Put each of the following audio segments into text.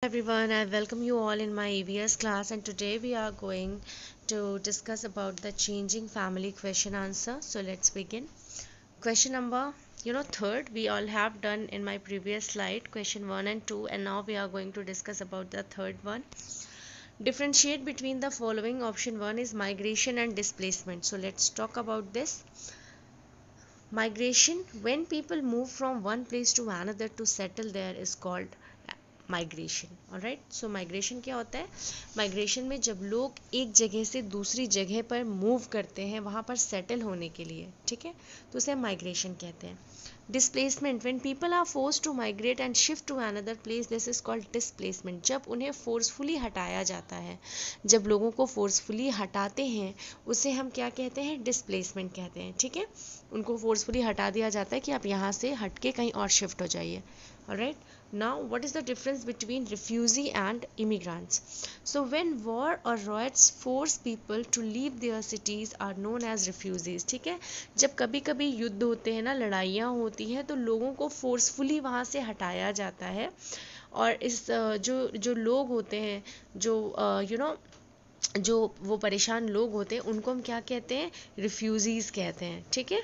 Everyone, I welcome you all in my EVS class, and today we are going to discuss about the changing family question answer. So let's begin. Question number third we all have done in my previous slide, question 1 and 2, and now we are going to discuss about the third one. Differentiate between the following. Option 1 is migration and displacement. So let's talk about this. Migration, when people move from one place to another to settle there, is called migration. Alright, so migration क्या होता है? Migration में जब लोग एक जगह से दूसरी जगह पर मूव करते हैं वहाँ पर सेटल होने के लिए, ठीक है, तो उसे माइग्रेशन कहते हैं. Displacement, when people are forced to migrate and shift to another place, this is called displacement. जब उन्हें फोर्सफुली हटाया जाता है, जब लोगों को फोर्सफुली हटाते हैं, उसे हम क्या कहते हैं? डिस्प्लेसमेंट कहते हैं. ठीक है, उनको फोर्सफुली हटा दिया जाता है कि आप यहाँ से हट के कहीं और शिफ्ट हो जाइए. Alright, now what is the difference between refugee and immigrants? So when war or riots force people to leave their cities are known as refugees. ठीक है, जब कभी कभी युद्ध होते हैं ना, लड़ाइयाँ होती हैं, तो लोगों को फोर्सफुली वहाँ से हटाया जाता है. और इस जो लोग होते हैं, जो जो वो परेशान लोग होते हैं, उनको हम क्या कहते हैं? रिफ्यूजीज कहते हैं. ठीक है,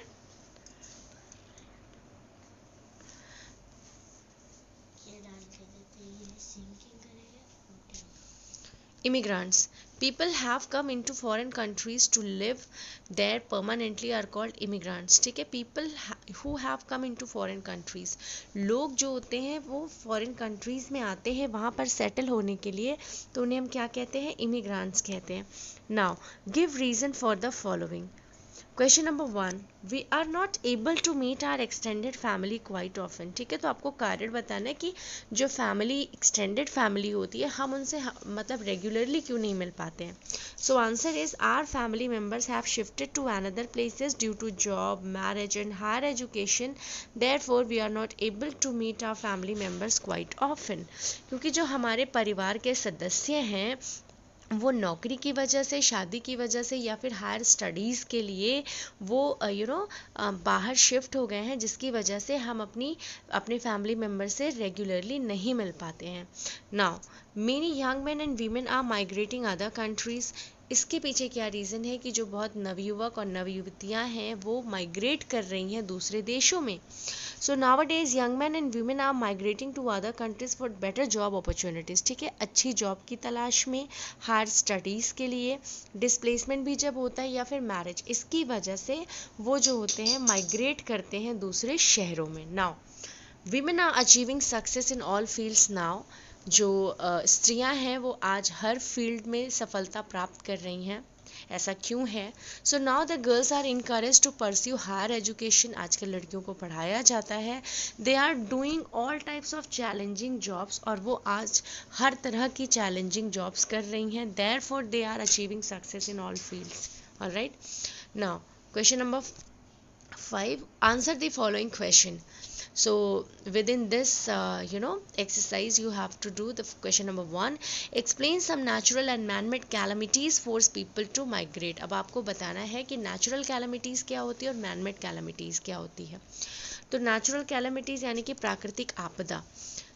immigrants, people have come into foreign countries to live there permanently are called immigrants. ठीक है, people who have come into foreign countries, लोग जो होते हैं वो foreign countries में आते हैं वहाँ पर settle होने के लिए, तो उन्हें हम क्या कहते हैं? immigrants कहते हैं. now give reason for the following. Question number 1, we are not able to meet our extended family quite often. ठीक है, तो आपको कारण बताना है कि जो फैमिली, एक्सटेंडेड फैमिली होती है, हम उनसे मतलब रेगुलरली क्यों नहीं मिल पाते हैं. So answer is our family members have shifted to another places due to job, marriage and higher education. Therefore we are not able to meet our family members quite often. क्योंकि जो हमारे परिवार के सदस्य हैं वो नौकरी की वजह से, शादी की वजह से, या फिर हायर स्टडीज़ के लिए वो बाहर शिफ्ट हो गए हैं, जिसकी वजह से हम अपने फैमिली मेम्बर से रेगुलरली नहीं मिल पाते हैं. Now many young man and women are migrating other countries. इसके पीछे क्या रीज़न है कि जो बहुत नवयुवक और नवयुवतियाँ हैं वो माइग्रेट कर रही हैं दूसरे देशों में. सो nowadays young men and women are migrating to other countries for better job opportunities. ठीक है, अच्छी जॉब की तलाश में, हायर स्टडीज़ के लिए. डिस्प्लेसमेंट भी जब होता है या फिर मैरिज, इसकी वजह से वो जो होते हैं माइग्रेट करते हैं दूसरे शहरों में. Now women are achieving success in all fields now. जो स्त्रियां हैं वो आज हर फील्ड में सफलता प्राप्त कर रही हैं. ऐसा क्यों है? So now the girls are encourage to pursue higher education. आजकल लड़कियों को पढ़ाया जाता है. They are doing all types of challenging jobs, और वो आज हर तरह की चैलेंजिंग जॉब्स कर रही हैं. Therefore they are achieving success in all fields. Alright, now question number 5, answer the following question. So within this exercise you have to do the question number 1, explain some natural and man-made calamities force people to migrate. अब आपको बताना है कि natural calamities क्या होती है और man-made calamities क्या होती है. तो natural calamities यानी कि प्राकृतिक आपदा,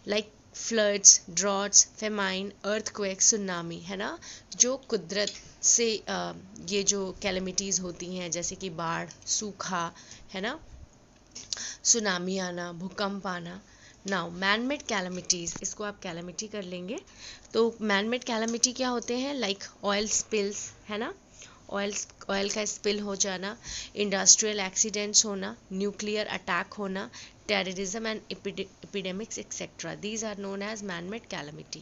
like floods, droughts, famine, earthquake, tsunami, है ना, जो कुदरत से ये जो कैलमिटीज़ होती हैं, जैसे कि बाढ़, सूखा, है ना, सुनामी आना, भूकंप आना. नाउ मैन मेड कैलमिटीज़, इसको आप कैलमिटी कर लेंगे. तो मैन मेड कैलमिटी क्या होते हैं? लाइक ऑयल स्पिल्स, है ना, ऑयल का स्पिल हो जाना, इंडस्ट्रियल एक्सीडेंट्स होना, न्यूक्लियर अटैक होना, terrorism and epidemics etc. These are known as man-made calamity.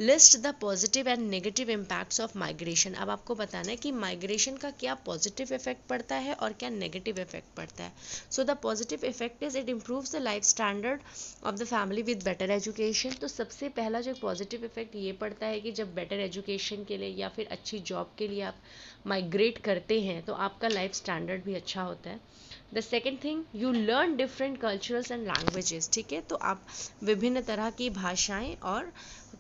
List the positive and negative impacts of migration. अब आपको बताना है कि माइग्रेशन का क्या पॉजिटिव इफेक्ट पड़ता है और क्या नेगेटिव इफेक्ट पड़ता है. So the positive effect is it improves the life standard of the family with better education. तो सबसे पहला जो पॉजिटिव इफेक्ट ये पड़ता है कि जब बेटर एजुकेशन के लिए या फिर अच्छी जॉब के लिए आप माइग्रेट करते हैं तो आपका लाइफ स्टैंडर्ड भी अच्छा होता है. The second thing, you learn different culturals and languages, ठीक है, तो आप विभिन्न तरह की भाषाएं और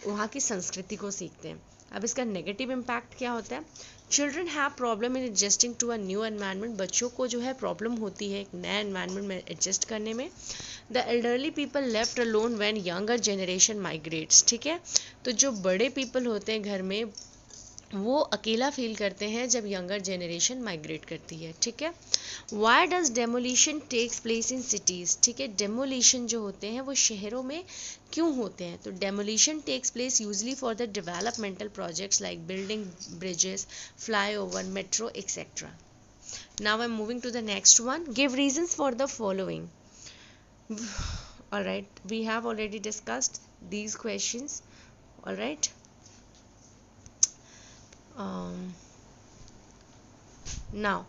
वहाँ की संस्कृति को सीखते हैं। अब इसका नेगेटिव इम्पैक्ट क्या होता है? Children have problem in adjusting to a new environment, बच्चों को जो है प्रॉब्लम होती है एक नया एनवायरनमेंट में एडजस्ट करने में। The elderly people left alone when younger generation migrates, ठीक है, तो जो बड़े पीपल होते हैं घर में वो अकेला फील करते हैं जब यंगर जनरेशन माइग्रेट करती है, ठीक है। Why does demolition takes place in cities, ठीक है, डेमोलिशन जो होते हैं वो शहरों में क्यों होते हैं? तो demolition takes place usually for the developmental projects like building bridges, flyover, metro etcetera. Now I am moving to the next one, give reasons for the following. Alright, we have already discussed these questions. Alright. Now,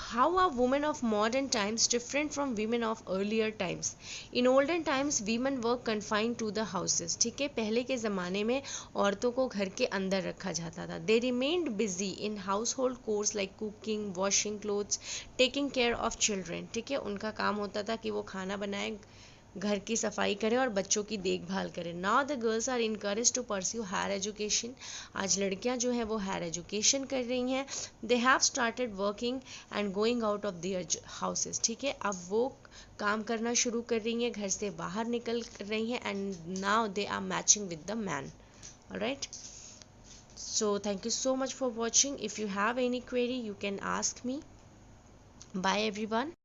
how are women of modern times different from women of earlier times? In olden times, women were confined to the houses, ठीक है, पहले के ज़माने में औरतों को घर के अंदर रखा जाता था। They remained busy in household chores like cooking, washing clothes, taking care of children, ठीक है, उनका काम होता था कि वो खाना बनाए, घर की सफाई करें और बच्चों की देखभाल करें। Now the girls are encourage to pursue higher education, आज लड़कियां जो है वो हायर एजुकेशन कर रही हैं। They have started working and going out of their houses, ठीक है, अब वो काम करना शुरू कर रही हैं, घर से बाहर निकल रही हैं, and now they are matching with the man. Alright, so thank you so much for watching. If you have any query you can ask me. Bye everyone.